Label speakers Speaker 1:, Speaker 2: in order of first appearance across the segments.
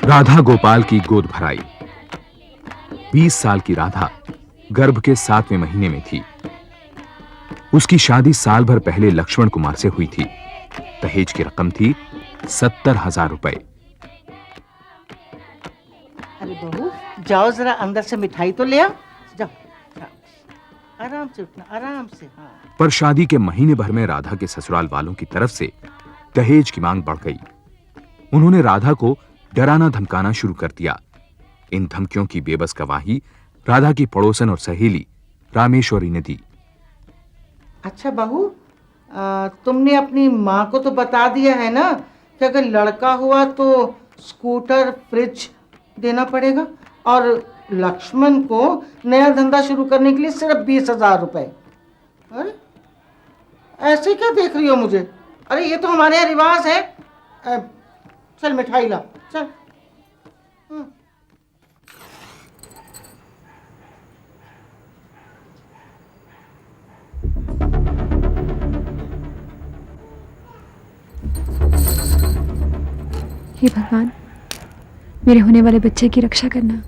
Speaker 1: राधा गोपाल की गोद भराई। 20 साल की राधा गर्भ के 7वें महीने में थी। उसकी शादी साल भर पहले लक्ष्मण कुमार से हुई थी। दहेज की रकम थी 70,000 रुपए।
Speaker 2: अरे बहू, जाओ जरा अंदर से मिठाई तो ले आओ। जाओ, आराम से उठना, आराम से। हाँ।
Speaker 1: पर शादी के महीने भर में राधा के ससुराल वालों की तरफ से दहेज की मांग बढ़ गई। उन्होंने राधा को डराना धमकाना शुरू कर दिया। इन धमकियों की बेबस गवाही राधा की पड़ोसन और सहेली रामेश्वरी ने दी।
Speaker 2: अच्छा बहू, तुमने अपनी माँ को तो बता दिया है ना कि अगर लड़का हुआ तो स्कूटर फ्रिज देना पड़ेगा, और लक्ष्मण को नया धंधा शुरू करने के लिए सिर्फ 20,000 रुपए। अरे ऐसे क्या देख रही हो मुझे? अरे ये तो हमारे यहाँ रिवाज है। चल मिठाई ला, चल।
Speaker 3: हे भगवान, मेरे होने वाले बच्चे की रक्षा करना।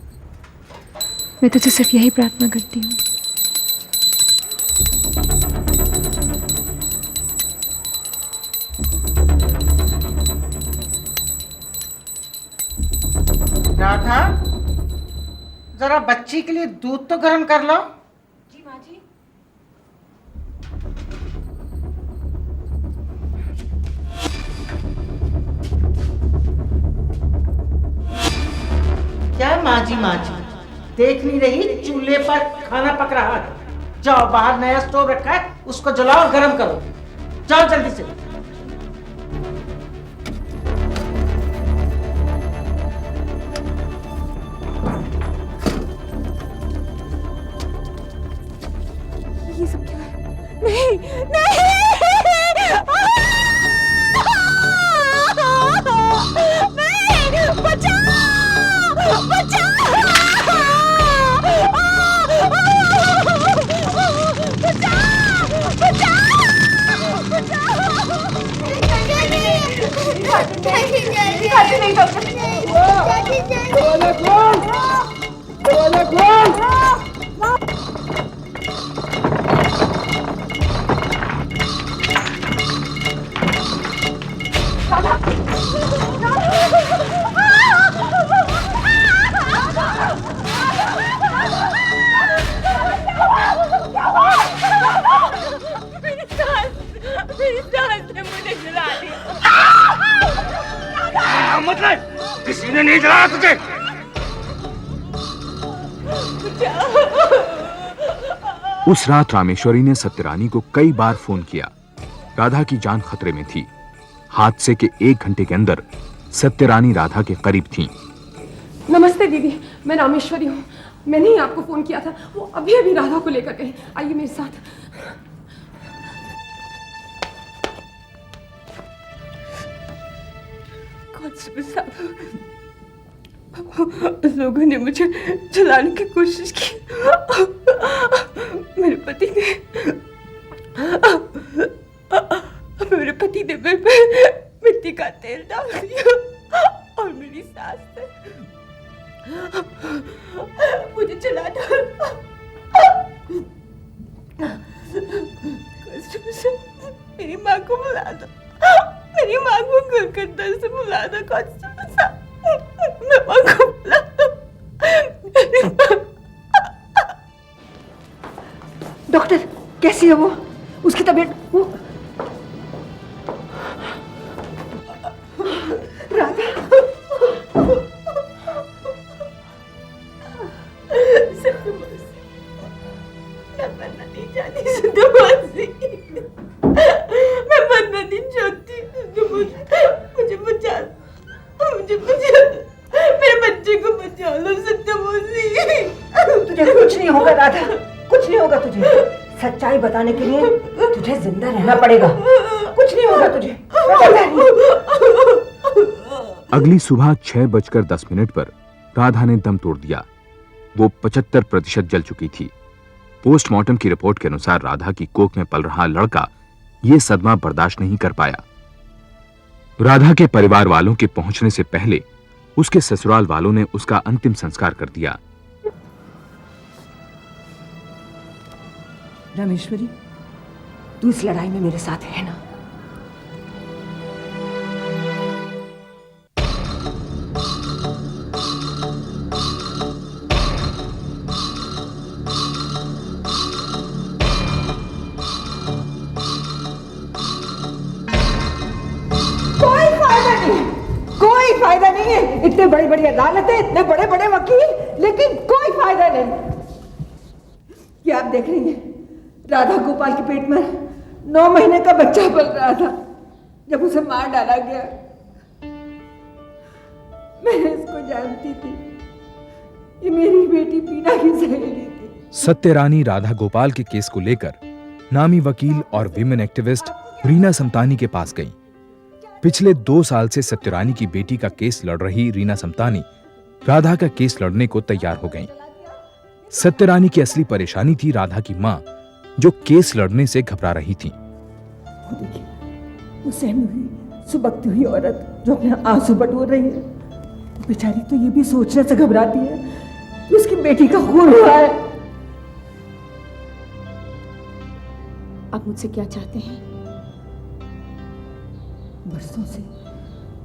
Speaker 3: मैं तुझसे सिर्फ यही प्रार्थना करती हूँ।
Speaker 2: राधा, जरा बच्ची के लिए दूध तो गर्म कर लो।
Speaker 3: जी माँ जी।
Speaker 2: क्या माँ जी देख नहीं रही चूल्हे पर खाना पक रहा है? जाओ, बाहर नया स्टोव रखा है, उसको जलाओ और गर्म करो। जाओ जल्दी से।
Speaker 3: ये सब क्या है? नहीं नहीं, नहीं, बचाओ, बचाओ,
Speaker 4: मतलब किसी ने नहीं जलाया तुझे?
Speaker 1: उस रात रामेश्वरी ने सत्यरानी को कई बार फोन किया। राधा की जान खतरे में थी। हादसे के 1 घंटे के अंदर सत्यरानी राधा के करीब थीं।
Speaker 5: नमस्ते दीदी, मैं रामेश्वरी हूँ। मैंने ही आपको फोन किया था। वो अभी अभी राधा को लेकर गए। आइए मेरे साथ।
Speaker 6: कांस्टेबल साहब, लोगों ने मुझे जलाने की कोशिश की। मेरे पति ने मेरे पे मिट्टी का तेल डाल दिया और मेरी सास ने मुझे जला डाला। कांस्टेबल साहब, मेरी माँ को बुला दो। मेरी माँ को कलकत्ता से बुला दो। कांस्टेबल साहब, मैं माँ को बुला दो।
Speaker 5: डॉक्टर, कैसी है वो? उसकी तबीयत? वो राधा,
Speaker 6: मैं मरना नहीं चाहती सत्यवासी। मैं मरना नहीं चाहती। मुझे बचा, मुझे बचा, मेरे बच्चे को बचा लो सत्यवासी।
Speaker 7: तुझे कुछ नहीं होगा राधा, कुछ नहीं होगा तुझे। सच्चाई बताने के लिए तुझे जिंदा रहना पड़ेगा। कुछ नहीं होगा तुझे।
Speaker 1: अगली सुबह 6:10 पर राधा ने दम तोड़ दिया। वो 75% जल चुकी थी। पोस्टमार्टम की रिपोर्ट के अनुसार राधा की कोख में पल रहा लड़का ये सदमा बर्दाश्त नहीं कर पाया। राधा के परिवार वालों के पहुंचने से पहले उसके ससुराल वालों ने उसका अंतिम संस्कार कर दिया।
Speaker 7: रामेश्वरी, तू इस लड़ाई में मेरे साथ है ना?
Speaker 6: कोई फायदा नहीं है। इतने बड़ी बड़ी अदालतें, इतने बड़े बड़े वकील, लेकिन कोई फायदा नहीं। क्या आप देख रही हैं, राधा गोपाल के पेट में 9 महीने का बच्चा पल रहा था जब उसे मार डाला गया। मैं इसको जानती थी, ये मेरी बेटी बीना की सहेली थी।
Speaker 1: सत्यरानी राधा गोपाल के केस को लेकर नामी वकील और विमेन एक्टिविस्ट रीना समतानी के पास गईं। पिछले 2 साल से सत्यरानी की बेटी का केस लड़ रही रीना समतानी राधा का केस लड़ने को तैयार हो गईं। सत्यरानी की असली परेशानी थी राधा की मां, जो केस लड़ने से घबरा रही थी।
Speaker 6: देखिए, वो सहमी हुई, सुबकती हुई औरत जो अपने आंसू बटोर रही है, बेचारी तो ये भी सोचने से घबराती है कि उसकी बेटी का खून हुआ है।
Speaker 5: आप मुझसे क्या चाहते हैं?
Speaker 6: बरसों से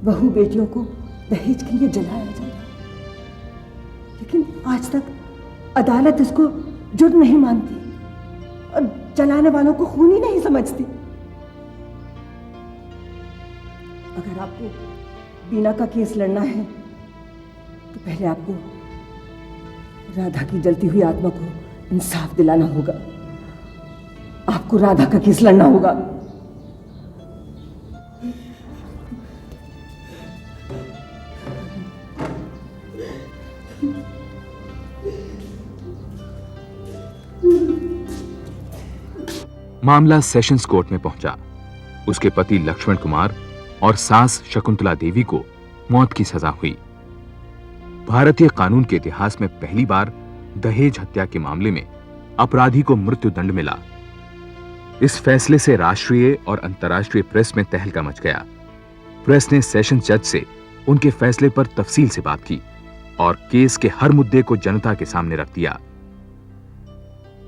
Speaker 6: बहू बेटियों को दहेज के लिए जलाया जा रहा, लेकिन आज तक अदालत इसको जुर्म नहीं मानती और जलाने वालों को खूनी नहीं समझती। अगर आपको बीना का केस लड़ना है तो पहले आपको राधा की जलती हुई आत्मा को इंसाफ दिलाना होगा। आपको राधा का केस लड़ना होगा।
Speaker 1: मामला सेशंस कोर्ट में पहुंचा। उसके पति लक्ष्मण कुमार और सास शकुंतला देवी को मौत की सजा हुई। भारतीय कानून के इतिहास में पहली बार दहेज हत्या के मामले में अपराधी को मृत्युदंड मिला। इस फैसले से राष्ट्रीय और अंतर्राष्ट्रीय प्रेस में तहलका मच गया। प्रेस ने सेशंस जज से उनके फैसले पर तफसील से बात की और केस के हर मुद्दे को जनता के सामने रख दिया।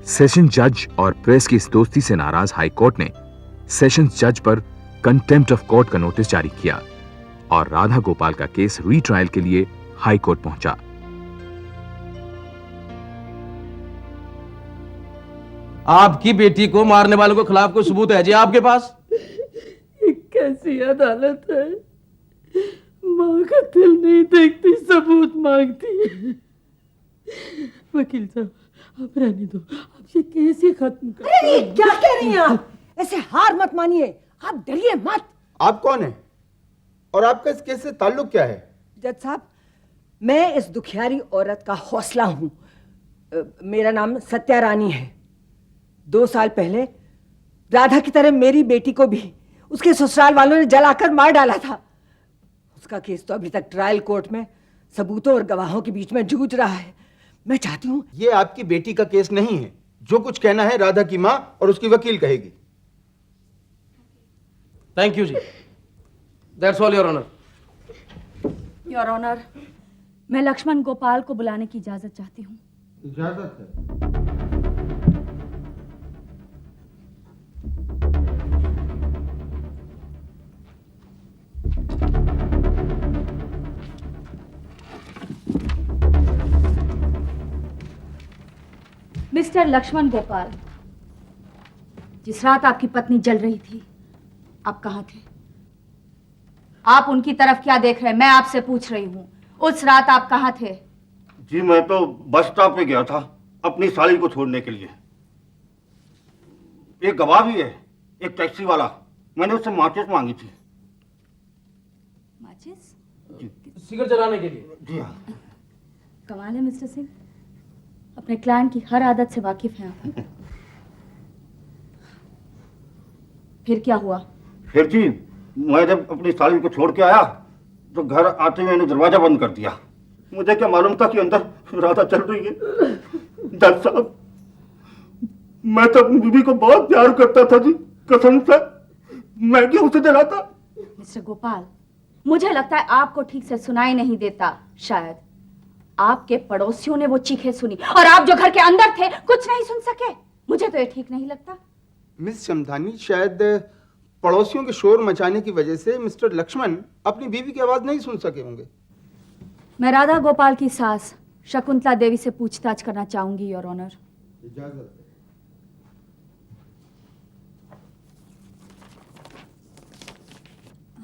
Speaker 1: सेशन जज और प्रेस की इस दोस्ती से नाराज हाई कोर्ट ने सेशंस जज पर कंटेम्प्ट ऑफ कोर्ट का नोटिस जारी किया और राधा गोपाल का केस रीट्रायल के लिए हाई कोर्ट पहुंचा।
Speaker 8: आपकी बेटी को मारने वालों के खिलाफ कोई सबूत है जी आपके पास?
Speaker 6: ये कैसी अदालत है? माँ का दिल नहीं देखती, सबूत मांगती है। वकील साहब, आप रहने दो, आप ये केस ही खत्म कर।
Speaker 7: अरे क्या कह रही हैं आप? ऐसे हार मत मानिए, आप डरिए मत।
Speaker 9: आप कौन है और आपका इस केस से ताल्लुक क्या है?
Speaker 7: जज साहब, मैं इस दुखियारी औरत का हौसला हूं। मेरा नाम सत्यारानी है। 2 साल पहले राधा की तरह मेरी बेटी को भी उसके ससुराल वालों ने जलाकर मार डाला था। उसका केस तो अभी तक ट्रायल कोर्ट में सबूतों और गवाहों के बीच में जूझ रहा है। मैं चाहती हूँ
Speaker 9: ये आपकी बेटी का केस नहीं है। जो कुछ कहना है राधा की माँ और उसकी वकील कहेगी।
Speaker 8: थैंक यू जी, that's all your honour.
Speaker 10: Your honour, मैं लक्ष्मण गोपाल को बुलाने की इजाजत चाहती हूँ।
Speaker 9: इजाजत है?
Speaker 10: मिस्टर लक्ष्मण गोपाल, जिस रात आपकी पत्नी जल रही थी, आप कहाँ थे? आप उनकी तरफ क्या देख रहे हैं? मैं आपसे पूछ रही हूँ, उस रात आप कहाँ थे?
Speaker 4: जी मैं तो बस स्टॉप पे गया था अपनी साली को छोड़ने के लिए। एक गवाह भी है, एक टैक्सी वाला। मैंने उससे माचिस मांगी थी।
Speaker 10: माचिस?
Speaker 8: सिगरेट जलाने के लिए?
Speaker 4: जी हाँ।
Speaker 10: कमाल है मिस्टर सिंह, अपने क्लाइंट की हर आदत से वाकिफ हैं आप। फिर क्या हुआ?
Speaker 4: फिर जी मैं जब अपनी साली को छोड़ के आया तो घर आते हुए मैंने दरवाजा बंद कर दिया। मुझे क्या मालूम था कि अंदर राधा चल रही है। जज साहब, मैं तो अपनी बीवी को बहुत प्यार करता था जी, कसम से। मैं क्यों उसे जलाता?
Speaker 10: मिस्टर गोपाल, मुझे लगता है आपको ठीक से सुनाई नहीं देता। शायद आपके पड़ोसियों ने वो चीखें सुनी और आप जो घर के अंदर थे कुछ नहीं सुन सके। मुझे तो ये ठीक नहीं लगता।
Speaker 9: मिस शमधानी, शायद पड़ोसियों के शोर मचाने की वजह से मिस्टर लक्ष्मण अपनी बीवी की आवाज नहीं सुन सके होंगे।
Speaker 10: मैं राधा गोपाल की सास शकुंतला देवी से पूछताछ करना चाहूंगी, योर ऑनर।
Speaker 9: इजाजत।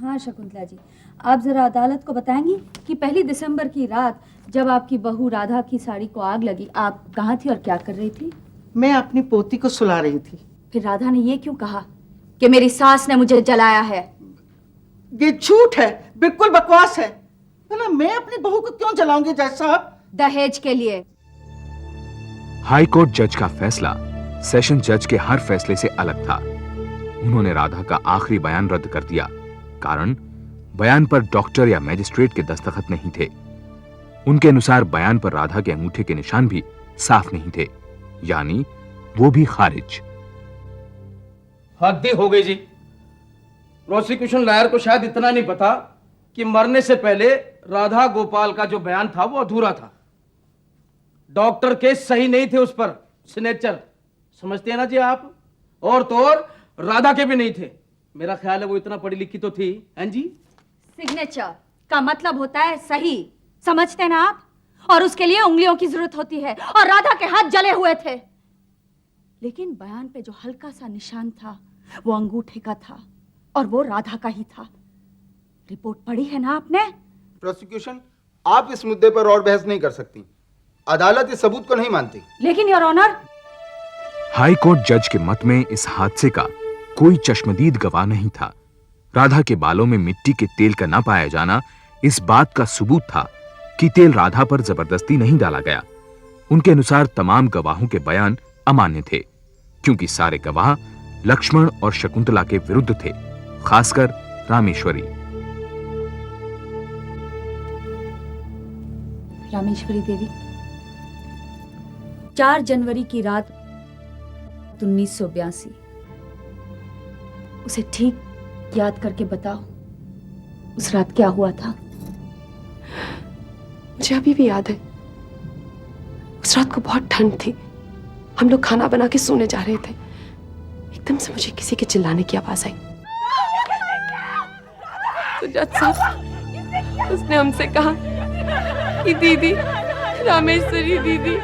Speaker 10: हाँ शकुंतला जी, आप जरा अदालत को बताएंगी कि 1 दिसंबर की रात जब आपकी बहू राधा की साड़ी को आग लगी, आप कहाँ थी और क्या कर रही थी?
Speaker 2: मैं अपनी पोती को सुला रही थी।
Speaker 10: फिर राधा ने ये क्यों कहा कि मेरी सास ने मुझे जलाया है?
Speaker 2: ये झूठ है, बिल्कुल बकवास है। भला मैं अपनी बहू को क्यों जलाऊंगी जज साहब?
Speaker 10: दहेज के लिए।
Speaker 1: हाई कोर्ट जज का फैसला सेशन जज के हर फैसले से अलग था। उन्होंने राधा का आखिरी बयान रद्द कर दिया, कारण बयान पर डॉक्टर या मैजिस्ट्रेट के दस्तखत नहीं थे। उनके अनुसार बयान पर राधा के अंगूठे के निशान भी साफ नहीं थे, यानी वो भी खारिज।
Speaker 8: हद ही हो गई जी। प्रोसिक्यूशन लॉयर को शायद इतना नहीं पता कि मरने से पहले राधा गोपाल का जो बयान था वो अधूरा था। डॉक्टर के सही नहीं थे उस पर सिग्नेचर, समझते हैं ना जी आप? और तो और राधा के भी नहीं थे। मेरा ख्याल है वो इतना पढ़ी लिखी तो थी, हैं जी?
Speaker 10: सिग्नेचर का मतलब होता है सही, समझते ना आप? और उसके लिए उंगलियों की जरूरत होती है और राधा के हाथ जले हुए थे। लेकिन बयान पे जो हल्का सा निशान था वो अंगूठे का था और वो राधा का ही था। रिपोर्ट पढ़ी है ना आपने?
Speaker 9: प्रोसिक्यूशन, आप इस मुद्दे पर और बहस नहीं कर सकती। अदालत इस सबूत को नहीं मानती।
Speaker 10: लेकिन योर ऑनर,
Speaker 1: हाई कोर्ट जज के मत में इस हादसे का कोई चश्मदीद गवाह नहीं था। राधा के बालों में मिट्टी के तेल का ना पाया जाना इस बात का सबूत था कि तेल राधा पर जबरदस्ती नहीं डाला गया। उनके अनुसार तमाम गवाहों के बयान अमान्य थे, क्योंकि सारे गवाह लक्ष्मण और शकुंतला के विरुद्ध थे, खासकर रामेश्वरी।
Speaker 10: रामेश्वरी देवी 4 जनवरी की रात 1982, उसे ठीक याद करके बताओ, उस रात क्या हुआ था?
Speaker 5: मुझे अभी भी याद है। उस रात को बहुत ठंड थी। हम लोग खाना बना के सोने जा रहे थे। एकदम से मुझे किसी के चिल्लाने की आवाज आई। तो जज साहब, उसने हमसे कहा कि दीदी, रामेश्वरी दीदी,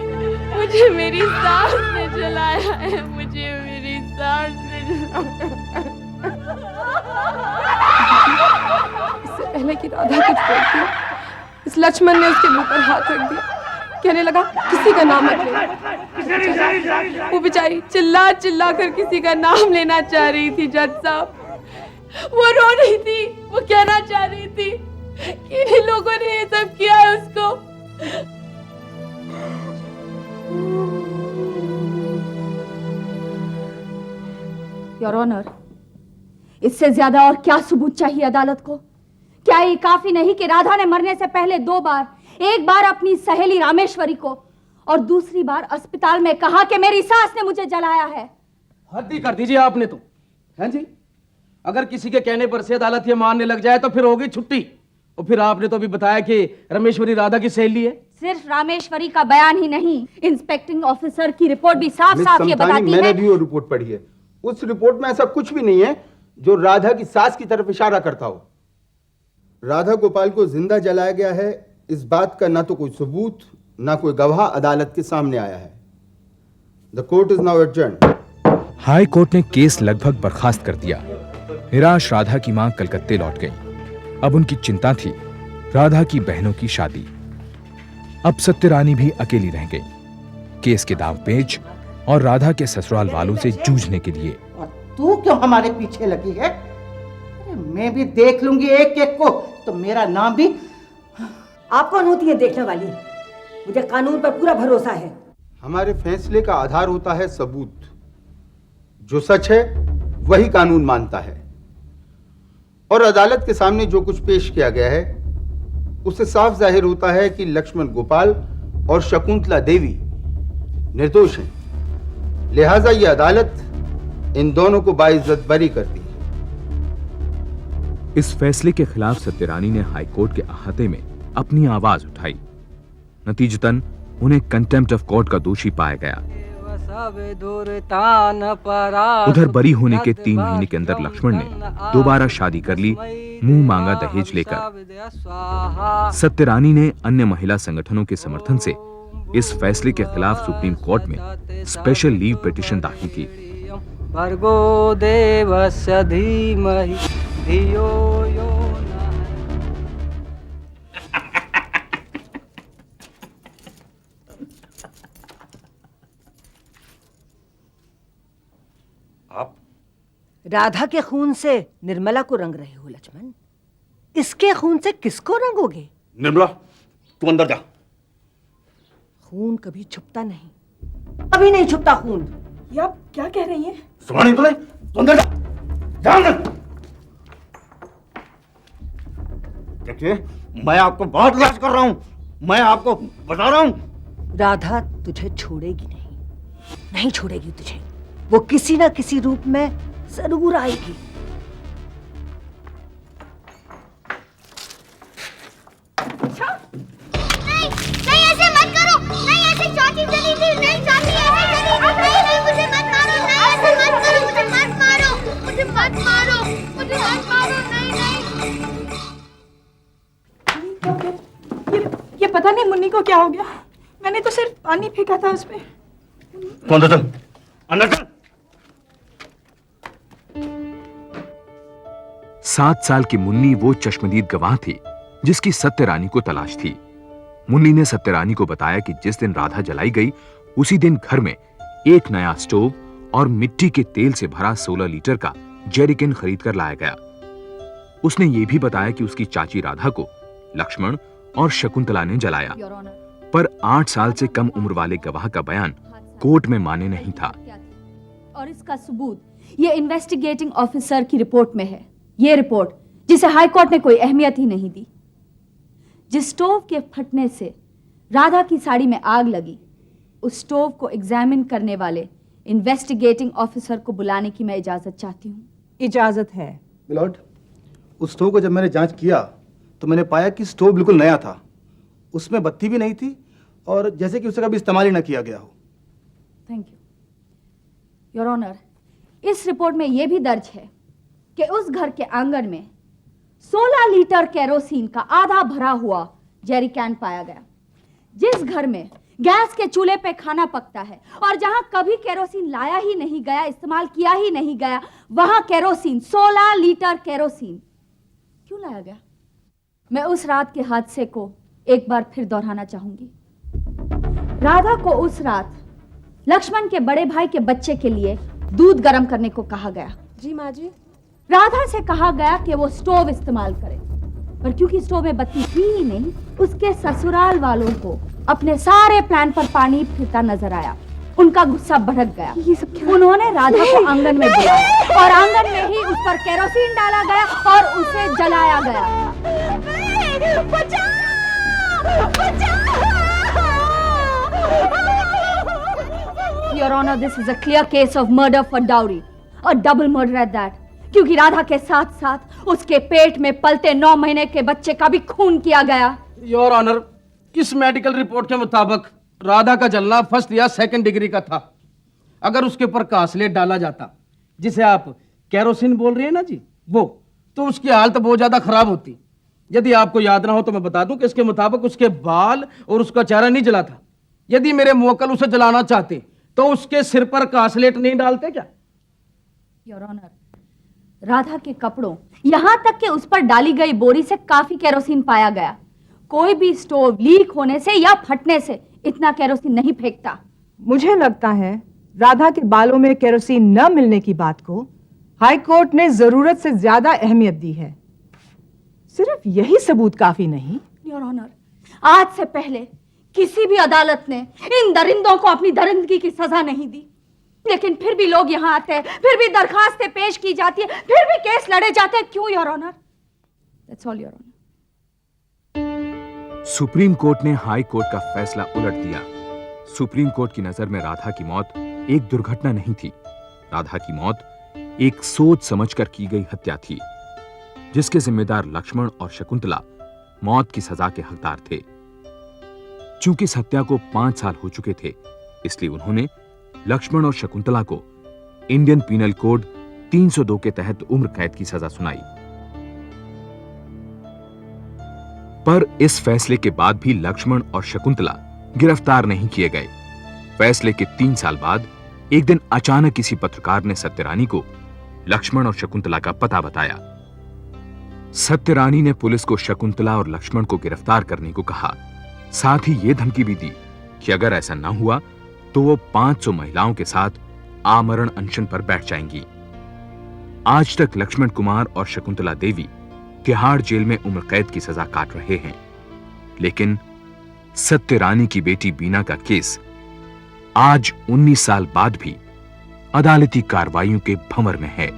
Speaker 5: मुझे मेरी सास ने जलाया है, मुझे मेरी सास ने जलाया। इससे पहले कि राधा कुछ बोलती, इस लक्ष्मण ने उसके मुंह पर हाथ रख दिया। कहने लगा किसी का नाम मत लेना। वो बेचारी चिल्ला चिल्ला कर किसी का नाम लेना चाह रही थी जज साहब। वो रो रही थी, वो कहना चाह रही थी कि इन लोगों ने ये सब किया है उसको।
Speaker 10: योर ऑनर, इससे ज्यादा और क्या सबूत चाहिए अदालत को? क्या ये काफी नहीं कि राधा ने मरने से पहले 2 बार, एक बार अपनी सहेली रामेश्वरी को और दूसरी बार अस्पताल में कहा कि मेरी सास ने मुझे जलाया है?
Speaker 8: हद ही कर दीजिए आपने तो, हैं जी? अगर किसी के कहने पर से अदालत ये मानने लग जाए तो फिर होगी छुट्टी। और फिर आपने तो अभी बताया कि रामेश्वरी राधा की सहेली है।
Speaker 10: सिर्फ रामेश्वरी का बयान ही नहीं, इंस्पेक्टिंग ऑफिसर की रिपोर्ट भी साफ साफ ये बताती है।
Speaker 9: मैंने भी वो रिपोर्ट पढ़ी है। उस रिपोर्ट में ऐसा कुछ भी नहीं है जो राधा की सास की तरफ इशारा करता हो। राधा गोपाल को जिंदा जलाया गया है, इस बात का ना तो कोई सबूत ना कोई गवाह अदालत के सामने आया है। The court is now adjourned.
Speaker 1: High court ने केस लगभग बर्खास्त कर दिया। निराश राधा की मां कलकत्ते लौट गई। अब उनकी चिंता थी राधा की बहनों की शादी। अब सत्यरानी भी अकेली रह गई, केस के दांव पेच और राधा के ससुराल वालों से जूझने के लिए।
Speaker 2: और तू क्यों हमारे पीछे लगी है? अरे मैं भी देख लूंगी एक एक को, तो मेरा नाम भी।
Speaker 7: आप कौन होती है देखने वाली? मुझे कानून पर पूरा भरोसा है।
Speaker 9: हमारे फैसले का आधार होता है सबूत। जो सच है वही कानून मानता है। और अदालत के सामने जो कुछ पेश किया गया है उससे साफ जाहिर होता है कि लक्ष्मण गोपाल और शकुंतला देवी निर्दोष हैं। लिहाजा यह अदालत इन दोनों को बाइज्जत बरी करती है।
Speaker 1: इस फैसले के खिलाफ सत्यरानी ने हाईकोर्ट के अहाते में अपनी आवाज उठाई। नतीजतन उन्हें कंटेम्प्ट ऑफ कोर्ट का दोषी पाया गया। उधर बरी होने के 3 महीने के अंदर लक्ष्मण ने दोबारा शादी कर ली, मुंह मांगा दहेज लेकर। सत्यरानी ने अन्य महिला संगठनों के समर्थन से इस फैसले के खिलाफ सुप्रीम कोर्ट में स्पेशल लीव पिटीशन दाखिल की।
Speaker 11: भर्गो देवस्य धीमहि धियो यो नः।
Speaker 4: आप
Speaker 7: राधा के खून से निर्मला को रंग रहे हो लक्ष्मण, इसके खून से किसको रंगोगे?
Speaker 4: निर्मला, तू अंदर जा।
Speaker 7: खून कभी छुपता नहीं, कभी नहीं छुपता खून।
Speaker 5: ये आप क्या कह रही हैं?
Speaker 4: सुना नहीं तुमने? तू अंदर जा, जा अंदर। देखिए, मैं आपको बहुत इलाज कर रहा हूं, मैं आपको बता रहा हूं।
Speaker 7: राधा तुझे छोड़ेगी नहीं, नहीं छोड़ेगी तुझे। वो किसी ना किसी रूप में जरूर आएगी।
Speaker 12: नहीं ऐसे मत करो, नहीं ऐसे चाची चली थी, नहीं चाची ऐसे चली थी, नहीं मुझे मत मारो, नहीं ऐसे मत करो, मुझे मत मारो, मुझे मत मारो, मुझे मत मारो, नहीं
Speaker 5: ये पता नहीं मुन्नी को क्या हो गया। मैंने तो सिर्फ पानी फेंका था उस पे।
Speaker 4: तू अंदर चल, अंदर चल।
Speaker 1: 7 साल की मुन्नी वो चश्मदीद गवाह थी जिसकी सत्यरानी को तलाश थी। मुन्नी ने सत्यरानी को बताया कि जिस दिन राधा जलाई गई उसी दिन घर में एक नया स्टोव और मिट्टी के तेल से भरा 16 लीटर का जेरिकन खरीद कर लाया गया। उसने ये भी बताया कि उसकी चाची राधा को लक्ष्मण और शकुंतला ने जलाया, पर 8 साल से कम उम्र वाले गवाह का बयान कोर्ट में मान्य नहीं था।
Speaker 10: और इसका सबूत ये इन्वेस्टिगेटिंग ऑफिसर की रिपोर्ट में है। ये रिपोर्ट जिसे हाई कोर्ट ने कोई अहमियत ही नहीं दी। जिस स्टोव के फटने से राधा की साड़ी में आग लगी, उस स्टोव को एग्जामिन करने वाले इन्वेस्टिगेटिंग ऑफिसर को बुलाने की मैं इजाजत चाहती हूँ।
Speaker 13: इजाजत है।
Speaker 14: मिलॉर्ड, उस स्टोव को जब मैंने जांच किया तो मैंने पाया कि स्टोव बिल्कुल नया था, उसमें बत्ती भी नहीं थी और जैसे कि उसे कभी इस्तेमाल ही न किया गया हो।
Speaker 10: Thank you your honour. इस रिपोर्ट में यह भी दर्ज है कि उस घर के आंगन में 16 लीटर केरोसिन का आधा भरा हुआ जेरी कैन पाया गया। जिस घर में गैस के चूल्हे पे खाना पकता है और जहां कभी केरोसिन लाया ही नहीं गया, इस्तेमाल किया ही नहीं गया, वहां केरोसिन 16 लीटर केरोसिन क्यों लाया गया? मैं उस रात के हादसे को एक बार फिर दोहराना चाहूंगी। राधा को उस रात लक्ष्मण के बड़े भाई के बच्चे के लिए दूध गर्म करने को कहा गया।
Speaker 5: जी माँ जी।
Speaker 10: राधा से कहा गया कि वो स्टोव इस्तेमाल करे, पर क्योंकि स्टोव में बत्ती थी ही नहीं, उसके ससुराल वालों को अपने सारे प्लान पर पानी फिरता नजर आया। उनका गुस्सा भड़क गया। उन्होंने राधा को आंगन में बुलाया और आंगन में ही उस पर केरोसिन डाला गया और उसे जलाया गया। Your Honor, this is a clear case of murder for dowry, a double murder at that. क्योंकि राधा के साथ साथ उसके पेट में पलते 9 महीने के बच्चे का भी खून किया गया।
Speaker 8: योर ऑनर, इस मेडिकल रिपोर्ट के मुताबिक राधा का जलना 1st या 2nd डिग्री का था। अगर उसके ऊपर कास्लेट डाला जाता, जिसे आप केरोसिन बोल रहे हैं ना जी, वो तो उसकी हालत बहुत ज्यादा खराब होती। यदि आपको याद ना हो तो मैं बता दूं कि इसके मुताबिक उसके बाल और उसका चेहरा नहीं जला था। यदि मेरे मुवक्किल उसे जलाना चाहते तो उसके सिर पर कास्लेट नहीं डालते क्या?
Speaker 10: योर ऑनर, राधा के कपड़ों यहां तक कि उस पर डाली गई बोरी से काफी केरोसिन पाया गया। कोई भी स्टोव लीक होने से या फटने से इतना केरोसिन नहीं फेंकता।
Speaker 13: मुझे लगता है राधा के बालों में केरोसिन न मिलने की बात को हाई कोर्ट ने जरूरत से ज्यादा अहमियत दी है। सिर्फ यही सबूत काफी नहीं।
Speaker 10: योर ऑनर, आज से पहले किसी भी अदालत ने इन दरिंदों को अपनी दरिंदगी की सजा नहीं दी, लेकिन फिर भी लोग यहाँ आते हैं, फिर भी दरखास्तें पेश की जाती है, फिर भी केस लड़े जाते हैं। क्यों your honour? That's all your honour.
Speaker 1: Supreme court ने हाई कोर्ट का फैसला उलट दिया। सुप्रीम कोर्ट की नजर में राधा की मौत एक दुर्घटना नहीं थी। राधा की मौत एक सोच समझकर की गई हत्या थी। जिसके जिम्मेदार लक्ष्मण और शकुंतला मौत की सजा के हकदार थे। चूंकि सत्या को 5 साल हो चुके थे, इसलिए उन्होंने लक्ष्मण और शकुंतला को इंडियन पीनल कोड 302 के तहत उम्र कैद की सजा सुनाई। पर इस फैसले के बाद भी लक्ष्मण और शकुंतला गिरफ्तार नहीं किए गए। फैसले के 3 साल बाद एक दिन अचानक किसी पत्रकार ने सत्यरानी को लक्ष्मण और शकुंतला का पता बताया। सत्यरानी ने पुलिस को शकुंतला और लक्ष्मण को गिरफ्तार करने को कहा। साथ ही यह धमकी भी दी कि अगर ऐसा न हुआ तो वो 500 महिलाओं के साथ आमरण अनशन पर बैठ जाएंगी। आज तक लक्ष्मण कुमार और शकुंतला देवी तिहाड़ जेल में उम्र कैद की सजा काट रहे हैं, लेकिन सत्यरानी की बेटी बीना का केस आज 19 साल बाद भी अदालती कार्रवाइयों के भंवर में है।